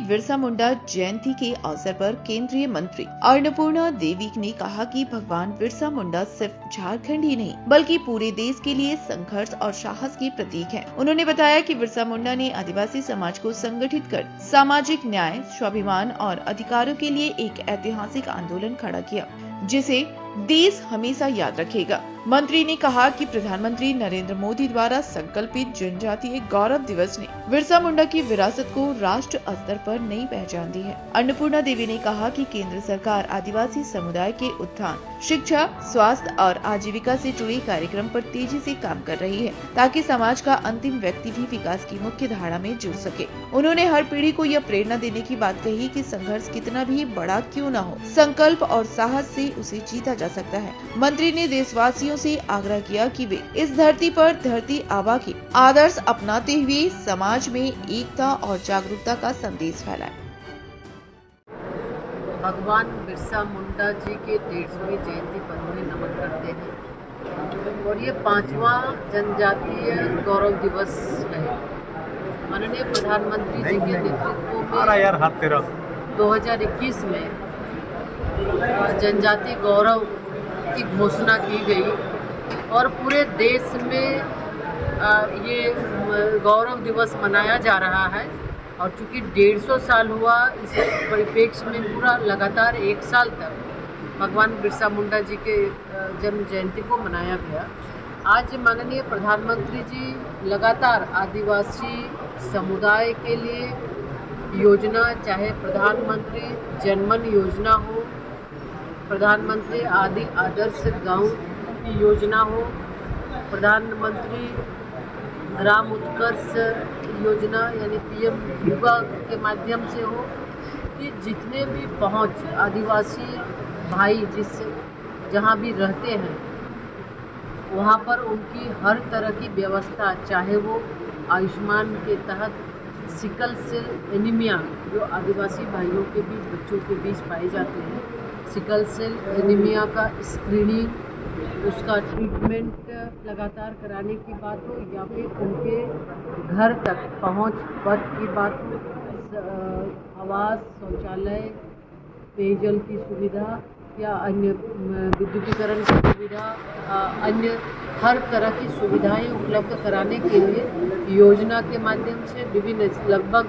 बिरसा मुंडा जयंती के अवसर पर केंद्रीय मंत्री अन्नपूर्णा देवी ने कहा कि भगवान बिरसा मुंडा सिर्फ झारखंड ही नहीं बल्कि पूरे देश के लिए संघर्ष और साहस के प्रतीक हैं। उन्होंने बताया कि बिरसा मुंडा ने आदिवासी समाज को संगठित कर सामाजिक न्याय, स्वाभिमान और अधिकारों के लिए एक ऐतिहासिक आंदोलन खड़ा किया, जिसे देश हमेशा याद रखेगा। मंत्री ने कहा कि प्रधानमंत्री नरेंद्र मोदी द्वारा संकल्पित जनजातीय गौरव दिवस ने बिरसा मुंडा की विरासत को राष्ट्र स्तर पर नई पहचान दी है। अन्नपूर्णा देवी ने कहा कि केंद्र सरकार आदिवासी समुदाय के उत्थान, शिक्षा, स्वास्थ्य और आजीविका से जुड़े कार्यक्रम पर तेजी से काम कर रही है, ताकि समाज का अंतिम व्यक्ति भी विकास की मुख्य धारा में जुड़ सके। उन्होंने हर पीढ़ी को यह प्रेरणा देने की बात कही कि संघर्ष कितना भी बड़ा क्यों न हो, संकल्प और साहस से उसे जीता जा सकता है। मंत्री ने देशवासियों से आग्रह किया कि वे इस धरती पर धरती आबा के आदर्श अपनाते हुए समाज में एकता और जागरूकता का संदेश फैलाएं। भगवान बिरसा मुंडा जी के 150वीं जयंती पर उन्हें नमन करते हैं और ये 5वां जनजातीय गौरव दिवस है। माननीय प्रधानमंत्री जी के नेतृत्व में 2021 में जनजातीय गौरव की घोषणा की गई और पूरे देश में ये गौरव दिवस मनाया जा रहा है। और चूँकि 150 साल हुआ, इस परिप्रेक्ष्य में पूरा लगातार 1 साल तक भगवान बिरसा मुंडा जी के जन्म जयंती को मनाया गया। आज माननीय प्रधानमंत्री जी लगातार आदिवासी समुदाय के लिए योजना, चाहे प्रधानमंत्री जनमन योजना हो, प्रधानमंत्री आदि आदर्श गांव की योजना हो, प्रधानमंत्री ग्राम उत्कर्ष योजना यानी पीएम युवा के माध्यम से हो, कि जितने भी पहुंच आदिवासी भाई जहां भी रहते हैं वहां पर उनकी हर तरह की व्यवस्था, चाहे वो आयुष्मान के तहत सिकल सेल एनीमिया जो आदिवासी भाइयों के बीच, बच्चों के बीच पाए जाते हैं, सिकल सेल एनीमिया का स्क्रीनिंग, उसका ट्रीटमेंट लगातार कराने की बात हो, या फिर उनके घर तक पहुंच पथ की बात हो, आवास, शौचालय, पेयजल की सुविधा या अन्य विद्युतीकरण की सुविधा, अन्य हर तरह की सुविधाएं उपलब्ध कराने के लिए योजना के माध्यम से विभिन्न लगभग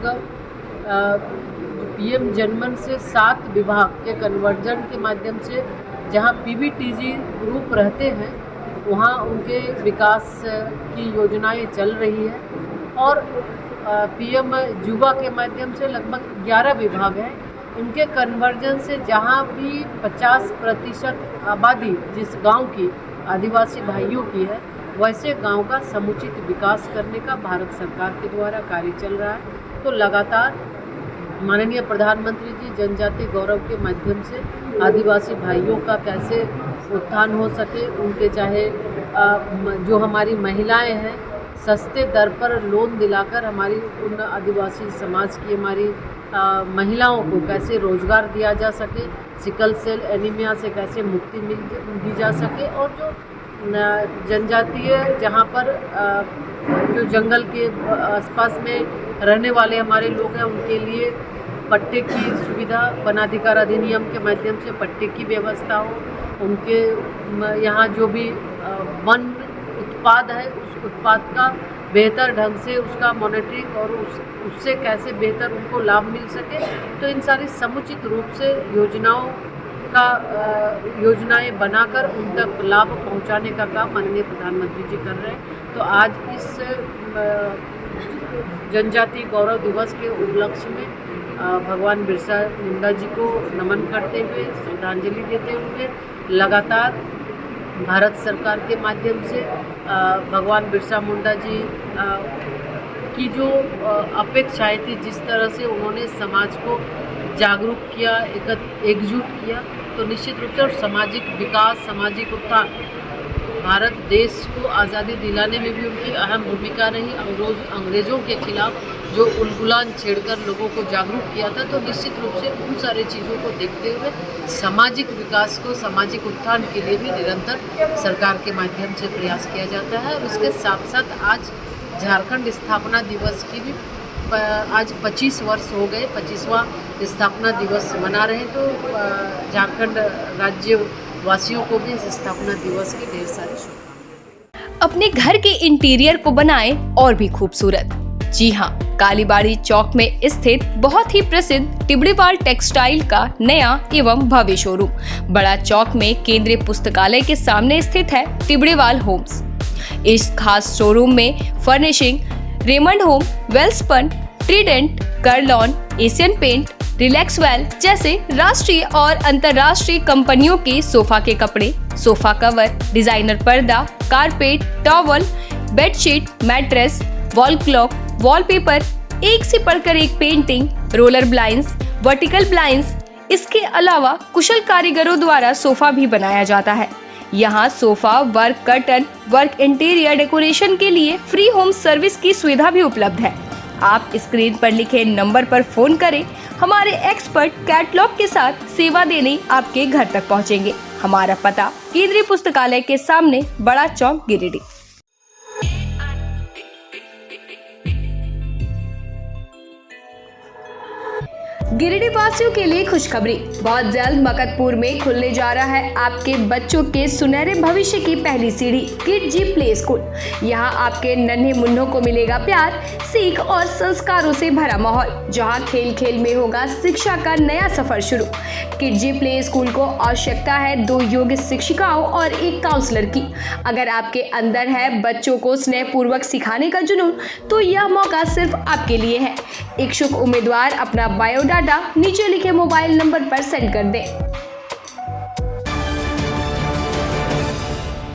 पीएम जनमन से 7 विभाग के कन्वर्जन के माध्यम से जहां पीबीटीजी ग्रुप रहते हैं वहां उनके विकास की योजनाएं चल रही है। और पीएम युवा के माध्यम से लगभग 11 विभाग हैं, उनके कन्वर्जन से जहां भी 50% आबादी जिस गांव की आदिवासी भाइयों की है, वैसे गांव का समुचित विकास करने का भारत सरकार के द्वारा कार्य चल रहा है। तो लगातार माननीय प्रधानमंत्री जी जनजातीय गौरव के माध्यम से आदिवासी भाइयों का कैसे उत्थान हो सके, उनके चाहे जो हमारी महिलाएं हैं सस्ते दर पर लोन दिलाकर हमारी उन आदिवासी समाज की हमारी महिलाओं को कैसे रोजगार दिया जा सके, सिकल सेल एनीमिया से कैसे मुक्ति दी जा सके, और जो जनजातीय जहाँ पर जो जंगल के आसपास में रहने वाले हमारे लोग हैं उनके लिए पट्टे की सुविधा, वनाधिकार अधिनियम के माध्यम से पट्टे की व्यवस्था हो, उनके यहाँ जो भी वन उत्पाद है उस उत्पाद का बेहतर ढंग से उसका मॉनिटरिंग और उससे कैसे बेहतर उनको लाभ मिल सके। तो इन सारी समुचित रूप से योजनाएं बनाकर उन तक लाभ पहुंचाने का काम माननीय प्रधानमंत्री जी कर रहे हैं। तो आज इस जनजातीय गौरव दिवस के उपलक्ष्य में भगवान बिरसा मुंडा जी को नमन करते हुए, श्रद्धांजलि देते हुए लगातार भारत सरकार के माध्यम से भगवान बिरसा मुंडा जी की जो अपेक्षाएं थी, जिस तरह से उन्होंने समाज को जागरूक किया, एकजुट किया, तो निश्चित रूप से और सामाजिक विकास, सामाजिक उत्थान, भारत देश को आज़ादी दिलाने में भी उनकी अहम भूमिका रही। अंग्रेज़ों के खिलाफ जो उलगुलान छेड़कर लोगों को जागरूक किया था, तो निश्चित रूप से उन सारे चीज़ों को देखते हुए सामाजिक विकास को, सामाजिक उत्थान के लिए भी निरंतर सरकार के माध्यम से प्रयास किया जाता है। और इसके साथ साथ आज झारखंड स्थापना दिवस की भी आज 25 वर्ष हो गए, 25वां स्थापना दिवस मना रहे हैं। तो झारखंड राज्य वासियों को भी इस स्थापना दिवस की ढेर सारी शुभकामनाएं। अपने घर के इंटीरियर को बनाएं और भी खूबसूरत। जी हाँ, कालीबाड़ी चौक में स्थित बहुत ही प्रसिद्ध टिबड़ीवाल टेक्सटाइल का नया एवं भव्य शोरूम बड़ा चौक में केंद्रीय पुस्तकालय के सामने स्थित है टिबड़ीवाल होम्स। इस खास शोरूम में furnishing Raymond home, Welspun, Trident, Curlon, Asian paint, Relaxwell जैसे राष्ट्रीय और अंतर्राष्ट्रीय कंपनियों के सोफा के कपड़े, सोफा कवर, डिजाइनर पर्दा, carpet, towel, bedsheet, mattress, wall clock, wallpaper, एक से बढ़कर एक painting, roller blinds, vertical blinds, इसके अलावा कुशल कारीगरों द्वारा सोफा भी बनाया जाता है। यहाँ sofa work, curtain work, interior decoration के लिए फ्री होम सर्विस की सुविधा भी उपलब्ध है। आप स्क्रीन पर लिखे नंबर पर फोन करें, हमारे एक्सपर्ट कैटलॉग के साथ सेवा देने आपके घर तक पहुँचेंगे। हमारा पता केंद्रीय पुस्तकालय के सामने, बड़ा चौक, गिरिडीह। गिरिडीह वासियों के लिए खुशखबरी, बहुत जल्द मकतपुर में खुलने जा रहा है आपके बच्चों के सुनहरे भविष्य की पहली सीढ़ी, किड जी प्ले स्कूल। यहाँ आपके नन्हे मुन्नों को मिलेगा प्यार, सीख और संस्कारों से भरा माहौल, जहाँ खेल खेल में होगा शिक्षा का नया सफर शुरू। किड जी प्ले स्कूल को आवश्यकता है 2 योग्य शिक्षिकाओं और 1 काउंसलर की। अगर आपके अंदर है बच्चों को स्नेहपूर्वक सिखाने का जुनून, तो यह मौका सिर्फ आपके लिए है। इच्छुक उम्मीदवार अपना बायोडाटा नीचे लिखे मोबाइल नंबर पर सेंड कर दें।